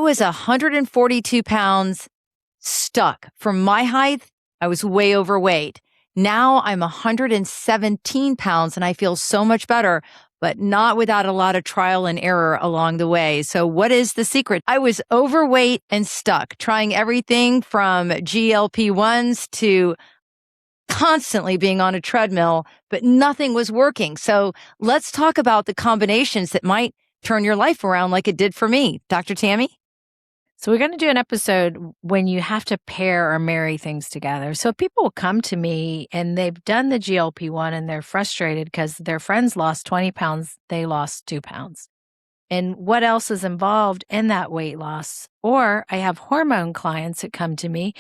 was 142 pounds stuck. From my height, I was way overweight. Now I'm 117 pounds and I feel so much better, but not without a lot of trial and error along the way. So what is the secret? I was overweight and stuck, trying everything from GLP-1s to constantly being on a treadmill, but nothing was working. So let's talk about the combinations that might turn your life around like it did for me. Dr. Tami? So we're going to do an episode when you have to pair or marry things together. So people will come to me and they've done the GLP-1 and they're frustrated because their friends lost 20 pounds, they lost 2 pounds. And what else is involved in that weight loss? Or I have hormone clients that come to me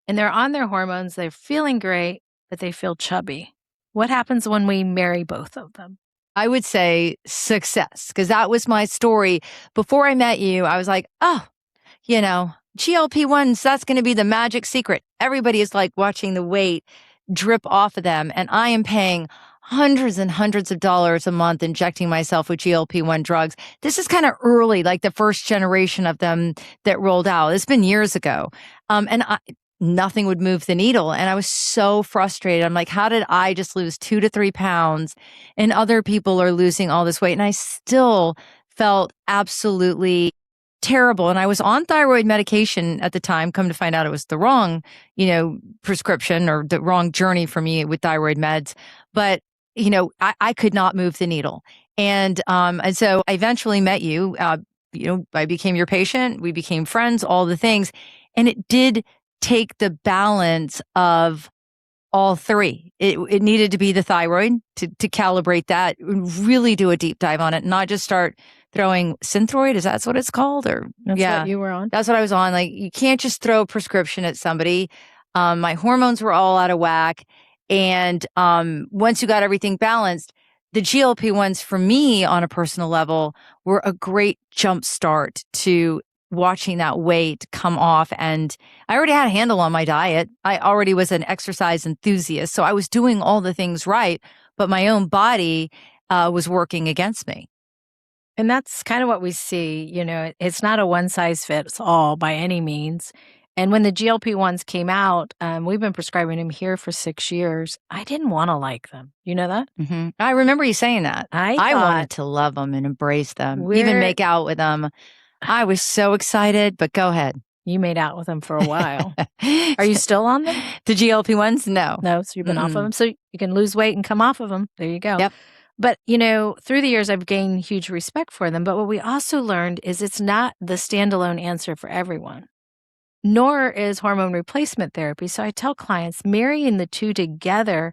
and they're on their hormones, they're feeling great, but they feel chubby. What happens when we marry both of them? I would say success, because that was my story. Before I met you, I was like, oh, GLP-1s, that's going to be the magic secret. Everybody is like watching the weight drip off of them. And I am paying hundreds and hundreds of dollars a month injecting myself with GLP-1 drugs. This is kind of early, like the first generation of them that rolled out. It's been years ago. Nothing would move the needle. And I was so frustrated. I'm like, how did I just lose 2 to 3 pounds and other people are losing all this weight? And I still felt absolutely terrible. And I was on thyroid medication at the time. Come to find out it was the wrong, prescription or the wrong journey for me with thyroid meds. But, I could not move the needle. And so I eventually met you. I became your patient. We became friends, all the things. And it did take the balance of all three. It needed to be the thyroid to calibrate that, really do a deep dive on it, not just start throwing Synthroid. Is that what it's called? Or That's what you were on? That's what I was on. Like, you can't just throw a prescription at somebody. My hormones were all out of whack. And once you got everything balanced, the GLP-1s for me on a personal level were a great jump start to watching that weight come off. And I already had a handle on my diet. I already was an exercise enthusiast. So I was doing all the things right, but my own body was working against me. And that's kind of what we see. It's not a one size fits all by any means. And when the GLP-1s came out, we've been prescribing them here for 6 years. I didn't want to like them. You know that? Mm-hmm. I remember you saying that. I wanted to love them and embrace them, even make out with them. I was so excited, but go ahead. You made out with them for a while. Are you still on them? The GLP-1s? No. No, so you've been off of them. So you can lose weight and come off of them. There you go. Yep. But, through the years, I've gained huge respect for them. But what we also learned is it's not the standalone answer for everyone, nor is hormone replacement therapy. So I tell clients marrying the two together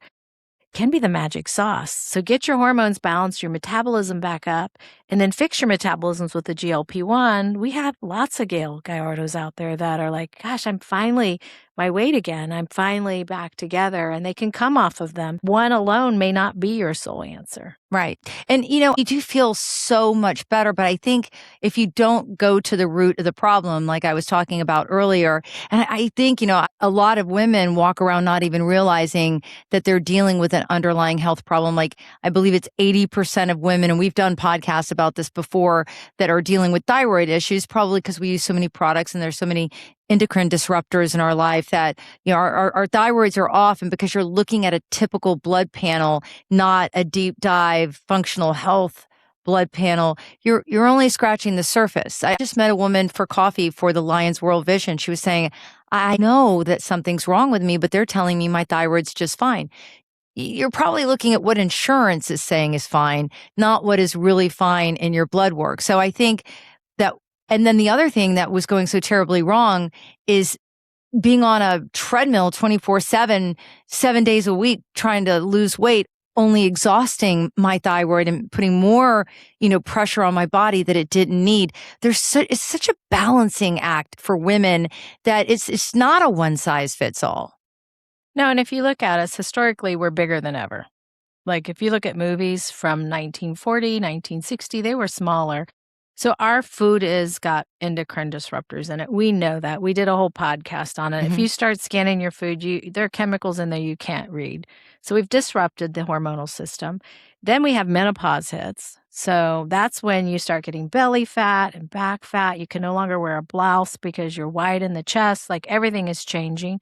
can be the magic sauce. So get your hormones balanced, your metabolism back up, and then fix your metabolisms with the GLP-1. We have lots of Gayle Guyardos out there that are like, gosh, I'm finally my weight again. I'm finally back together, and they can come off of them. One alone may not be your sole answer. Right. And, you do feel so much better. But I think if you don't go to the root of the problem, like I was talking about earlier, and I think, a lot of women walk around not even realizing that they're dealing with an underlying health problem. Like, I believe it's 80% of women, and we've done podcasts about this before, that are dealing with thyroid issues, probably because we use so many products and there's so many endocrine disruptors in our life that, our thyroids are off. And because you're looking at a typical blood panel, not a deep dive functional health blood panel, you're only scratching the surface. I just met a woman for coffee for the Lions World Vision. She was saying, I know that something's wrong with me, but they're telling me my thyroid's just fine. You're probably looking at what insurance is saying is fine, not what is really fine in your blood work. So I think that, and then the other thing that was going so terribly wrong is being on a treadmill 24/7, 7 days a week, trying to lose weight, only exhausting my thyroid and putting more, pressure on my body that it didn't need. It's such a balancing act for women that it's not a one size fits all. No, and if you look at us, historically, we're bigger than ever. Like, if you look at movies from 1940, 1960, they were smaller. So our food has got endocrine disruptors in it. We know that. We did a whole podcast on it. Mm-hmm. If you start scanning your food, there are chemicals in there you can't read. So we've disrupted the hormonal system. Then we have menopause hits. So that's when you start getting belly fat and back fat. You can no longer wear a blouse because you're wide in the chest. Like everything is changing.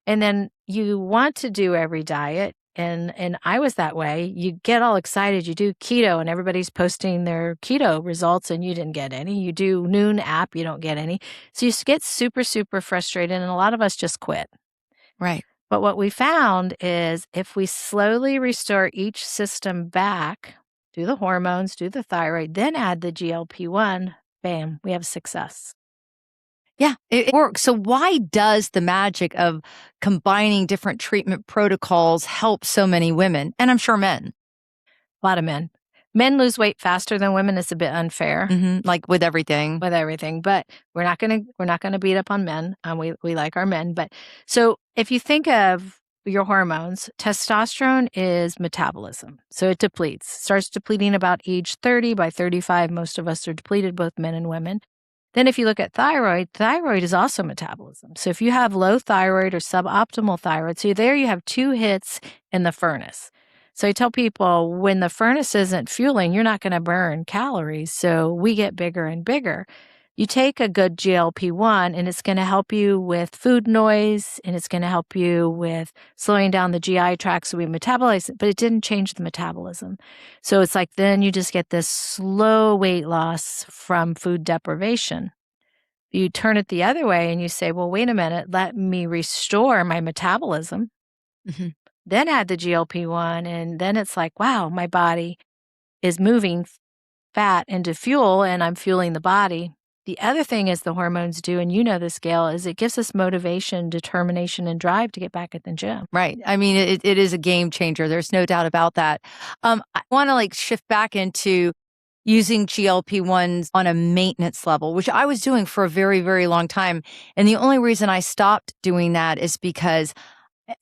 And then you want to do every diet. And I was that way. You get all excited. You do keto and everybody's posting their keto results and you didn't get any. You do Noon app, you don't get any. So you get super, super frustrated. And a lot of us just quit. Right. But what we found is if we slowly restore each system back, do the hormones, do the thyroid, then add the GLP-1, bam, we have success. Yeah, it works. So why does the magic of combining different treatment protocols help so many women? And I'm sure men. A lot of men. Men lose weight faster than women. It's a bit unfair. Like with everything. With everything, but we're not gonna beat up on men. We like our men, but so if you think of your hormones, testosterone is metabolism, so it depletes. Starts depleting about age 30. By 35, most of us are depleted, both men and women. Then if you look at thyroid is also metabolism. So if you have low thyroid or suboptimal thyroid, so there you have 2 hits in the furnace. So I tell people when the furnace isn't fueling, you're not going to burn calories. So we get bigger and bigger. You take a good GLP-1 and it's going to help you with food noise and it's going to help you with slowing down the GI tract so we metabolize it, but it didn't change the metabolism. So it's like then you just get this slow weight loss from food deprivation. You turn it the other way and you say, well, wait a minute, let me restore my metabolism. Then add the GLP-1, and then it's like, wow, my body is moving fat into fuel, and I'm fueling the body. The other thing is the hormones do, and you know this, Gayle, is it gives us motivation, determination, and drive to get back at the gym. Right. I mean, it is a game changer. There's no doubt about that. I want to shift back into using GLP-1s on a maintenance level, which I was doing for a very, very long time. And the only reason I stopped doing that is because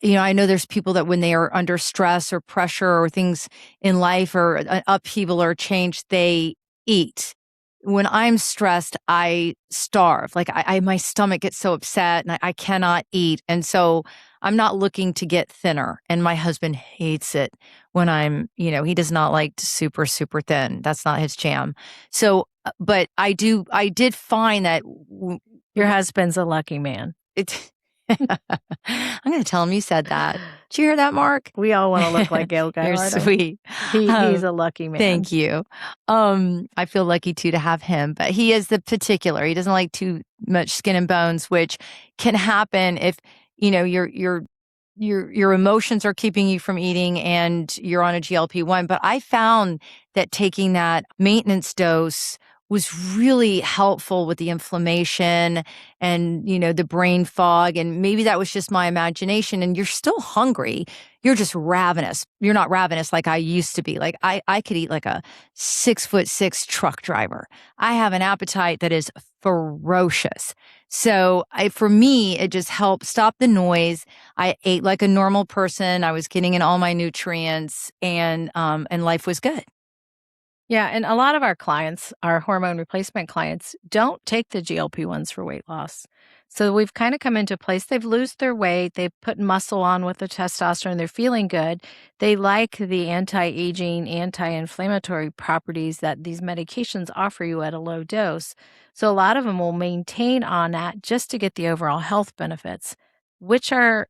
I know there's people that when they are under stress or pressure or things in life or an upheaval or change, they eat. When I'm stressed, I starve. Like my stomach gets so upset and I cannot eat. And so I'm not looking to get thinner. And my husband hates it when he does not like super, super thin. That's not his jam. So, but I did find that your husband's a lucky man. I'm going to tell him you said that. Did you hear that, Mark? We all want to look like Gayle Guyardo. You're sweet. He's a lucky man. Thank you. I feel lucky too to have him, but he is the particular. He doesn't like too much skin and bones, which can happen if your emotions are keeping you from eating and you're on a GLP-1. But I found that taking that maintenance dose was really helpful with the inflammation and, the brain fog. And maybe that was just my imagination. And you're still hungry. You're just ravenous. You're not ravenous like I used to be. Like I could eat like a 6'6" truck driver. I have an appetite that is ferocious. So for me, it just helped stop the noise. I ate like a normal person. I was getting in all my nutrients and life was good. Yeah, and a lot of our clients, our hormone replacement clients, don't take the GLP-1s for weight loss. So we've kind of come into a place, they've lost their weight, they've put muscle on with the testosterone, they're feeling good. They like the anti-aging, anti-inflammatory properties that these medications offer you at a low dose. So a lot of them will maintain on that just to get the overall health benefits, which are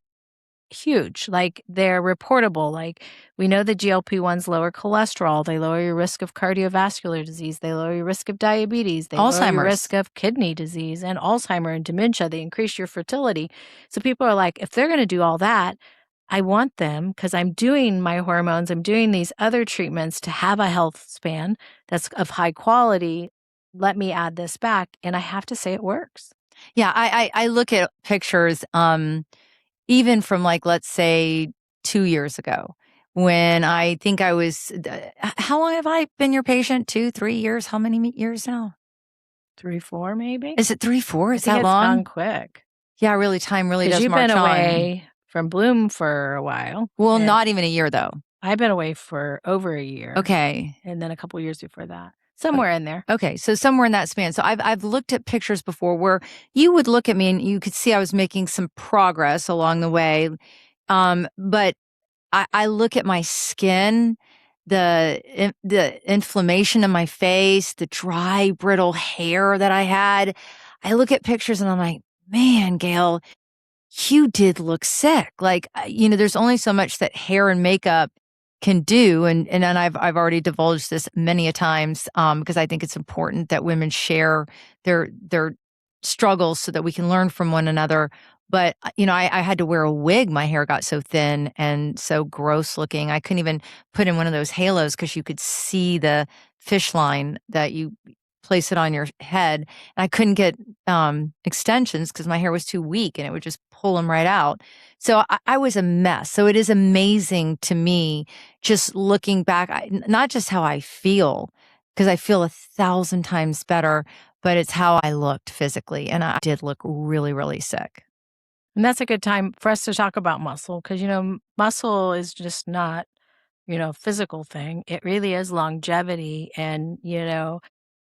huge. Like they're reportable. Like we know the GLP-1s lower cholesterol. They lower your risk of cardiovascular disease. They lower your risk of diabetes. They lower your risk of kidney disease and Alzheimer and dementia. They increase your fertility. So people are like, if they're going to do all that, I want them because I'm doing my hormones. I'm doing these other treatments to have a health span that's of high quality. Let me add this back. And I have to say it works. Yeah. I look at pictures, even from let's say 2 years ago when I think I was, how long have I been your patient? 2, 3 years? How many years now? 3, 4 maybe. Is it 3, 4? Is that long? It's gone quick. Yeah, really time really does march on. You've been away from Bloom for a while. Well, not even a year though. I've been away for over a year. Okay. And then a couple years before that. Somewhere in there. Okay. So somewhere in that span. So I've looked at pictures before where you would look at me and you could see I was making some progress along the way. But I look at my skin the inflammation in my face, the dry, brittle hair that I had. I look at pictures and I'm like, man, Gayle, you did look sick. Like, there's only so much that hair and makeup can do. And then I've already divulged this many a times, because I think it's important that women share their struggles so that we can learn from one another. But, I had to wear a wig. My hair got so thin and so gross looking. I couldn't even put in one of those halos because you could see the fish line that you place it on your head. And I couldn't get extensions because my hair was too weak and it would just pull them right out. So I was a mess. So it is amazing to me just looking back, not just how I feel, because I feel 1,000 times better, but it's how I looked physically. And I did look really, really sick. And that's a good time for us to talk about muscle because, muscle is just not, a physical thing. It really is longevity. And,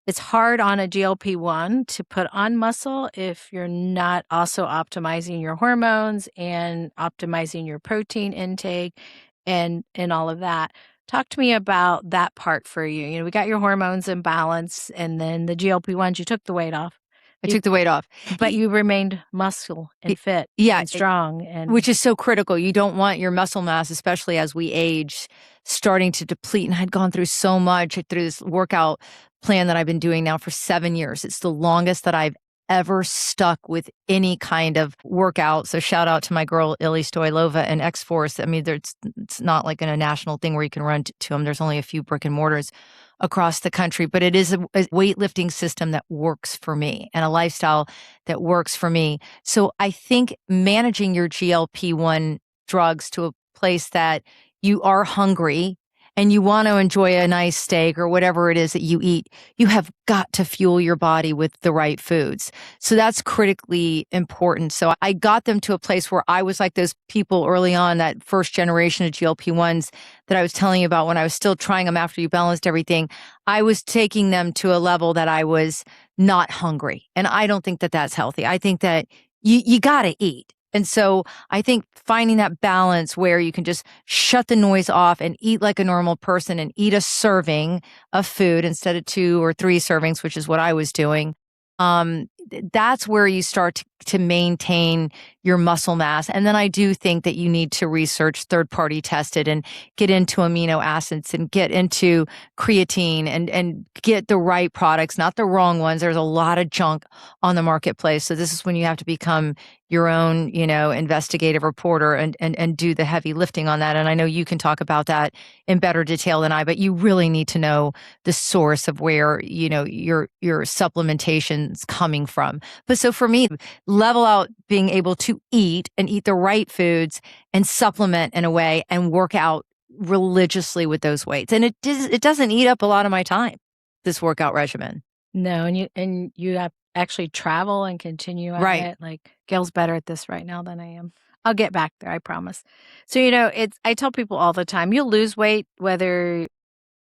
it's hard on a GLP-1 to put on muscle if you're not also optimizing your hormones and optimizing your protein intake and all of that. Talk to me about that part for you. We got your hormones in balance and then the GLP-1s, you took the weight off. I took the weight off. But you remained muscle and fit Yeah, and strong. And which is so critical. You don't want your muscle mass, especially as we age, starting to deplete. And I'd gone through so much through this workout plan that I've been doing now for 7 years. It's the longest that I've ever stuck with any kind of workout. So shout out to my girl, Illy Stoylova and X-Force. I mean, it's not like in a national thing where you can run to them. There's only a few brick and mortars across the country, but it is a weightlifting system that works for me and a lifestyle that works for me. So I think managing your GLP-1 drugs to a place that you are hungry and you want to enjoy a nice steak or whatever it is that you eat, you have got to fuel your body with the right foods. So that's critically important. So I got them to a place where I was like those people early on, that first generation of GLP-1s that I was telling you about when I was still trying them after you balanced everything. I was taking them to a level that I was not hungry. And I don't think that that's healthy. I think that you got to eat. And so I think finding that balance where you can just shut the noise off and eat like a normal person and eat a serving of food instead of 2 or 3 servings, which is what I was doing. That's where you start to maintain your muscle mass. And then I do think that you need to research third-party tested and get into amino acids and get into creatine and get the right products, not the wrong ones. There's a lot of junk on the marketplace. So this is when you have to become your own, investigative reporter and do the heavy lifting on that. And I know you can talk about that in better detail than I, but you really need to know the source of where, your supplementation's coming from. But so for me, level out being able to eat and eat the right foods and supplement in a way and work out religiously with those weights. And it doesn't eat up a lot of my time, this workout regimen. No, and you have actually travel and continue at Right. it. Like Gayle's better at this right now than I am. I'll get back there, I promise. So, I tell people all the time, you'll lose weight whether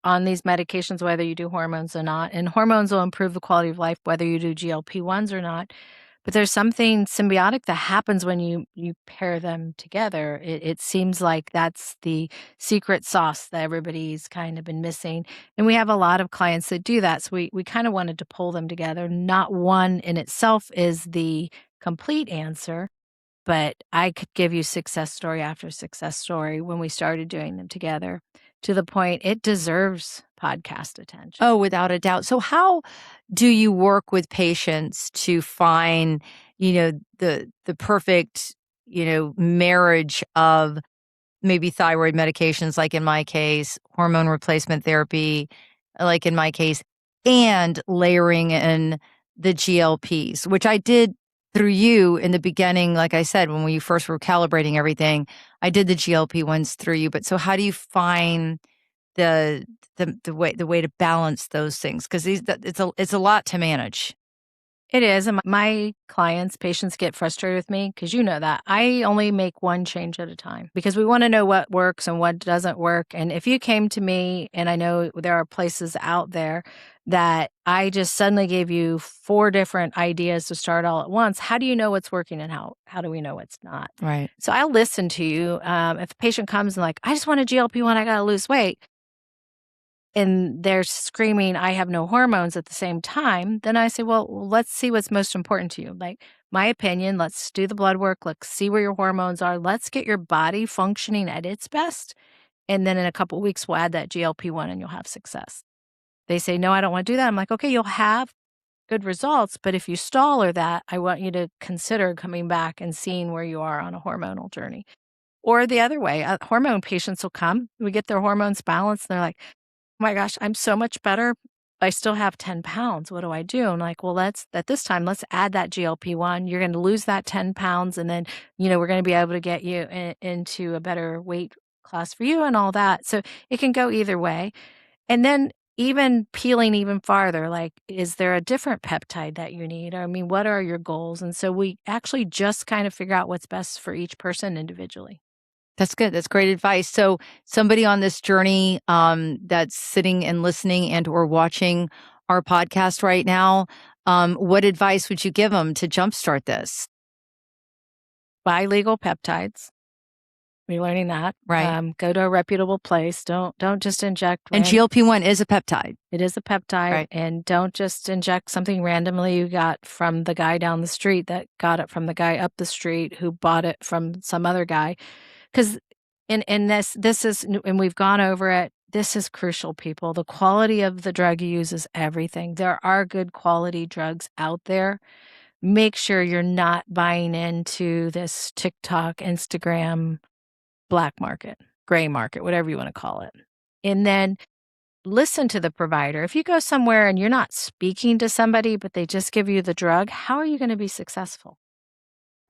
on these medications, whether you do hormones or not. And hormones will improve the quality of life, whether you do GLP-1s or not. But there's something symbiotic that happens when you pair them together. It seems like that's the secret sauce that everybody's kind of been missing. And we have a lot of clients that do that. So we kind of wanted to pull them together. Not one in itself is the complete answer, but I could give you success story after success story when we started doing them together, to the point it deserves podcast attention. Oh, without a doubt. So how do you work with patients to find, the perfect, marriage of maybe thyroid medications, like in my case, hormone replacement therapy, like in my case, and layering in the GLPs, which I did through you in the beginning. Like I said, when we first were calibrating everything, I did the GLP ones through you. But so how do you find the way to balance those things? Because it's a lot to manage. It is. And my clients, patients get frustrated with me because you know that. I only make one change at a time because we want to know what works and what doesn't work. And if you came to me, and I know there are places out there that I just suddenly gave you 4 different ideas to start all at once, how do you know what's working and how do we know what's not? Right. So I'll listen to you. If a patient comes and like, I just want a GLP-1, I got to lose weight. and they're screaming, I have no hormones at the same time, then I say, well, let's see what's most important to you. Like, my opinion, let's do the blood work. Let's see where your hormones are. Let's get your body functioning at its best. And then in a couple of weeks, we'll add that GLP-1 and you'll have success. They say, no, I don't want to do that. I'm like, okay, you'll have good results. But if you stall or that, I want you to consider coming back and seeing where you are on a hormonal journey. Or the other way, hormone patients will come, we get their hormones balanced, and they're like, oh my gosh, I'm so much better. I still have 10 pounds. What do I do? I'm like, well, let's add that GLP-1. You're going to lose that 10 pounds. And then, we're going to be able to get you into a better weight class for you and all that. So it can go either way. And then even peeling even farther, like, is there a different peptide that you need? I mean, what are your goals? And so we actually just kind of figure out what's best for each person individually. That's good. That's great advice. So somebody on this journey that's sitting and listening and or watching our podcast right now, what advice would you give them to jumpstart this? Buy legal peptides. We're learning that. Right. Go to a reputable place. Don't just inject. And GLP-1 is a peptide. It is a peptide. Right. And don't just inject something randomly you got from the guy down the street that got it from the guy up the street who bought it from some other guy. Because this is, and we've gone over it, this is crucial, people. The quality of the drug you use is everything. There are good quality drugs out there. Make sure you're not buying into this TikTok, Instagram, black market, gray market, whatever you want to call it. And then listen to the provider. If you go somewhere and you're not speaking to somebody, but they just give you the drug, how are you going to be successful?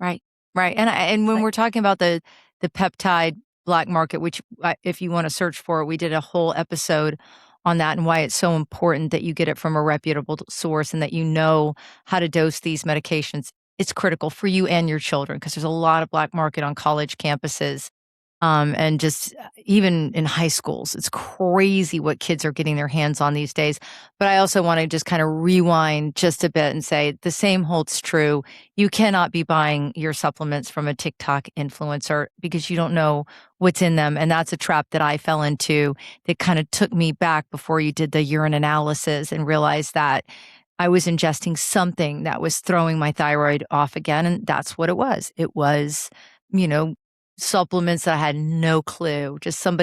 Right. Right. And when we're talking about the peptide black market, which if you want to search for it, we did a whole episode on that and why it's so important that you get it from a reputable source and that you know how to dose these medications. It's critical for you and your children because there's a lot of black market on college campuses. And just even in high schools, it's crazy what kids are getting their hands on these days. But I also want to just kind of rewind just a bit and say the same holds true. You cannot be buying your supplements from a TikTok influencer because you don't know what's in them. And that's a trap that I fell into that kind of took me back before you did the urine analysis and realized that I was ingesting something that was throwing my thyroid off again. And that's what it was. It was, supplements that I had no clue. Just some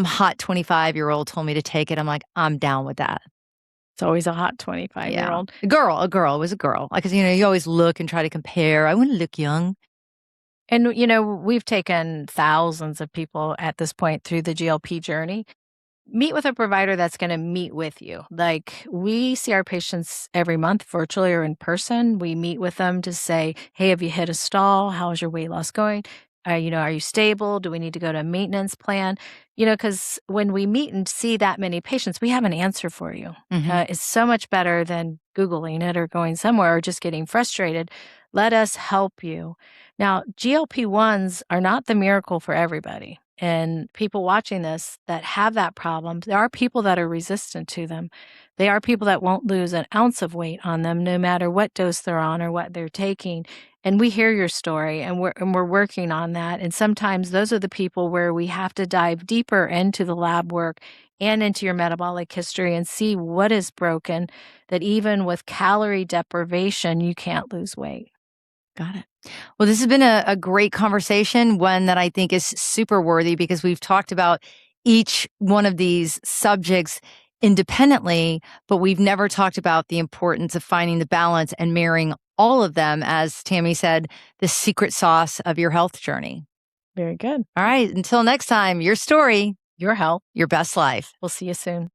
hot 25-year-old told me to take it. I'm like, I'm down with that. It's always a hot 25-year-old. Yeah. A girl. It was a girl. Because, you always look and try to compare. I want to look young. And, we've taken thousands of people at this point through the GLP journey. Meet with a provider that's going to meet with you. Like, we see our patients every month, virtually or in person. We meet with them to say, hey, have you hit a stall? How's your weight loss going? Are you stable? Do we need to go to a maintenance plan? Because when we meet and see that many patients, we have an answer for you. Mm-hmm. It's so much better than Googling it or going somewhere or just getting frustrated. Let us help you. Now, GLP-1s are not the miracle for everybody. And people watching this that have that problem, there are people that are resistant to them. They are people that won't lose an ounce of weight on them, no matter what dose they're on or what they're taking. And we hear your story, and we're working on that. And sometimes those are the people where we have to dive deeper into the lab work and into your metabolic history and see what is broken, that even with calorie deprivation, you can't lose weight. Got it. Well, this has been a great conversation, one that I think is super worthy because we've talked about each one of these subjects independently, but we've never talked about the importance of finding the balance and marrying all of them, as Tami said, the secret sauce of your health journey. Very good. All right. Until next time, your story, your health, your best life. We'll see you soon.